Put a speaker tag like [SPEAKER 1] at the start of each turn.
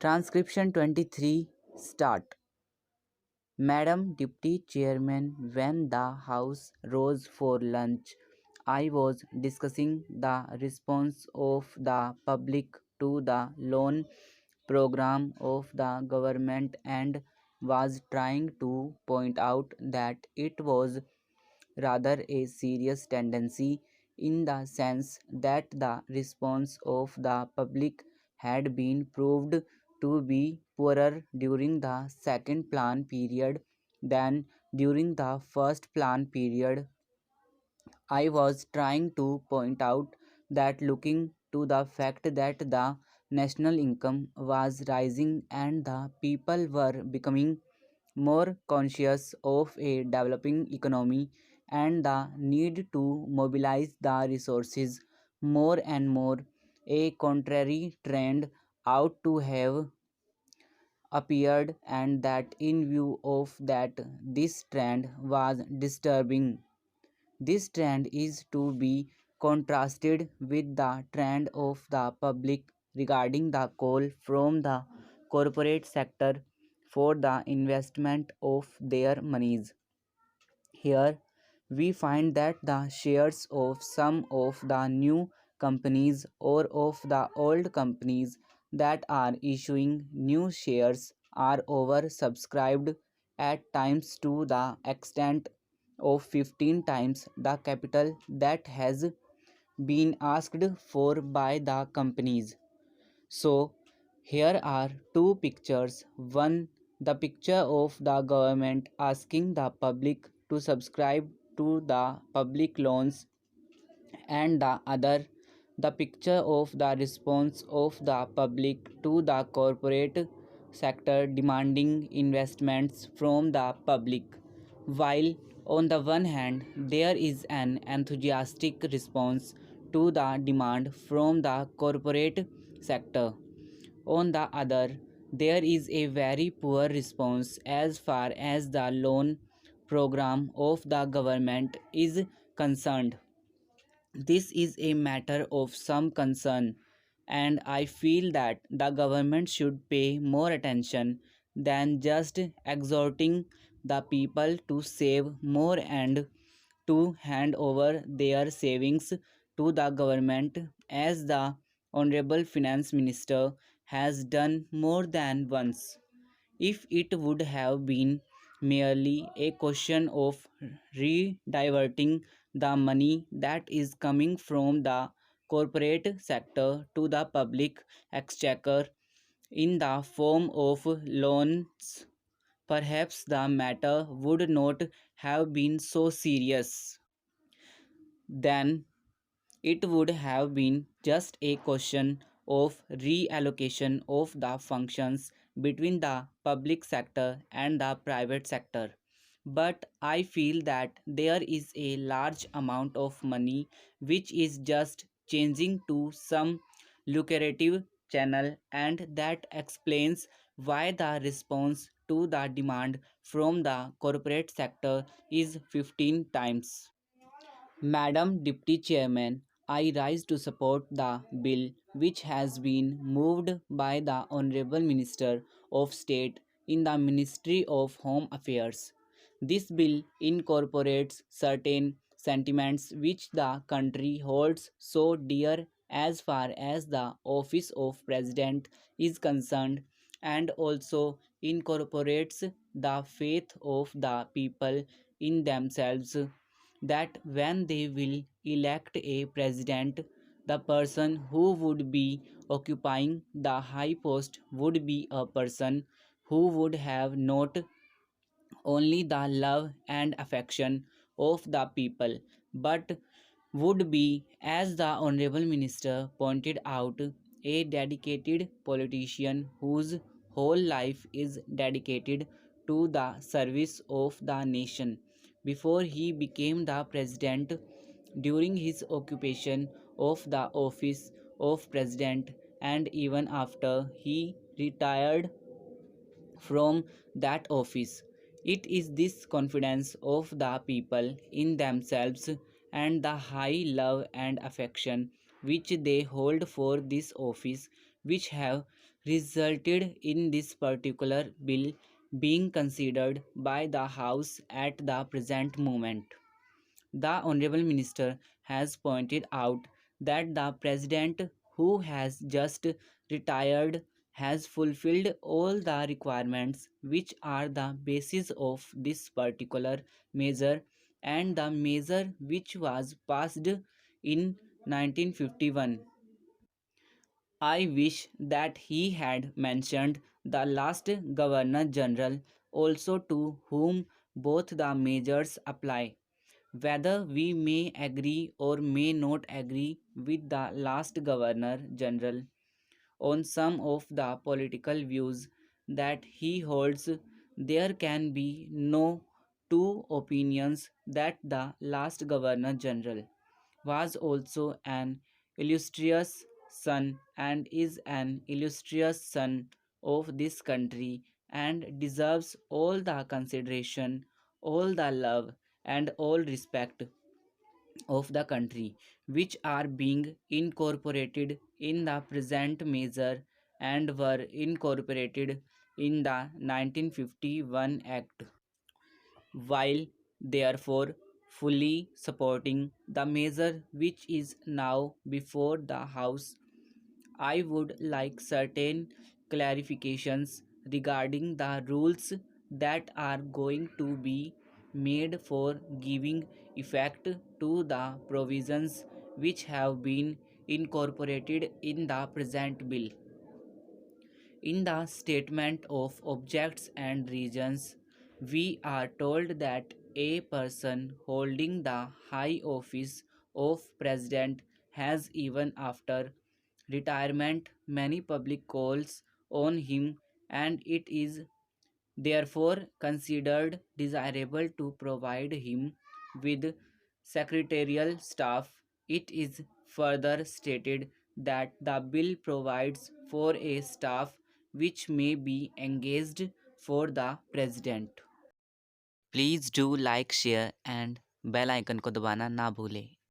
[SPEAKER 1] Transcription 23 Start. Madam Deputy Chairman, when the House rose for lunch, I was discussing the response of the public to the loan program of the government and was trying to point out that it was rather a serious tendency in the sense that the response of the public had been proved to be poorer during the second plan period than during the first plan period. I was trying to point out that looking to the fact that the national income was rising and the people were becoming more conscious of a developing economy and the need to mobilize the resources more and more, a contrary trend ought to have appeared, and that in view of that this trend was disturbing. This trend is to be contrasted with the trend of the public regarding the call from the corporate sector for the investment of their monies. Here we find that the shares of some of the new companies or of the old companies that are issuing new shares are oversubscribed at times to the extent of 15 times the capital that has been asked for by the companies. So, here are two pictures. One, the picture of the government asking the public to subscribe to the public loans, and the other, the picture of the response of the public to the corporate sector demanding investments from the public. While on the one hand there is an enthusiastic response to the demand from the corporate sector, on the other, there is a very poor response as far as the loan program of the government is concerned. This is a matter of some concern, and I feel that the government should pay more attention than just exhorting the people to save more and to hand over their savings to the government, as the Honorable Finance Minister has done more than once. If it would have been merely a question of rediverting the money that is coming from the corporate sector to the public exchequer in the form of loans, perhaps the matter would not have been so serious. Then it would have been just a question of reallocation of the functions between the public sector and the private sector. But I feel that there is a large amount of money which is just changing to some lucrative channel, and that explains why the response to the demand from the corporate sector is 15 times. Madam Deputy Chairman, I rise to support the bill which has been moved by the Honorable Minister of State in the Ministry of Home Affairs. This bill incorporates certain sentiments which the country holds so dear as far as the office of President is concerned, and also incorporates the faith of the people in themselves, that when they will elect a president, the person who would be occupying the high post would be a person who would have not only the love and affection of the people, but would be, as the Honorable Minister pointed out, a dedicated politician whose whole life is dedicated to the service of the nation. Before he became the president, during his occupation of the office of president, and even after he retired from that office. It is this confidence of the people in themselves and the high love and affection which they hold for this office which have resulted in this particular bill being considered by the House at the present moment. The Honorable Minister has pointed out that the President, who has just retired, has fulfilled all the requirements which are the basis of this particular measure, and the measure which was passed in 1951. I wish that he had mentioned the last Governor General also, to whom both the measures apply. Whether we may agree or may not agree with the last Governor General on some of the political views that he holds, there can be no two opinions that the last Governor General was also an illustrious son and is an illustrious son of this country and deserves all the consideration, all the love, and all respect of the country, which are being incorporated in the present measure and were incorporated in the 1951 Act. While therefore fully supporting the measure which is now before the House, I would like certain clarifications regarding the rules that are going to be made for giving effect to the provisions which have been incorporated in the present bill. In the statement of objects and reasons, we are told that a person holding the high office of president has, even after retirement, many public calls on him, and it is therefore considered desirable to provide him with secretarial staff. It is further stated that the bill provides for a staff which may be engaged for the president. Please do like share and bell icon को दबाना ना भूलें।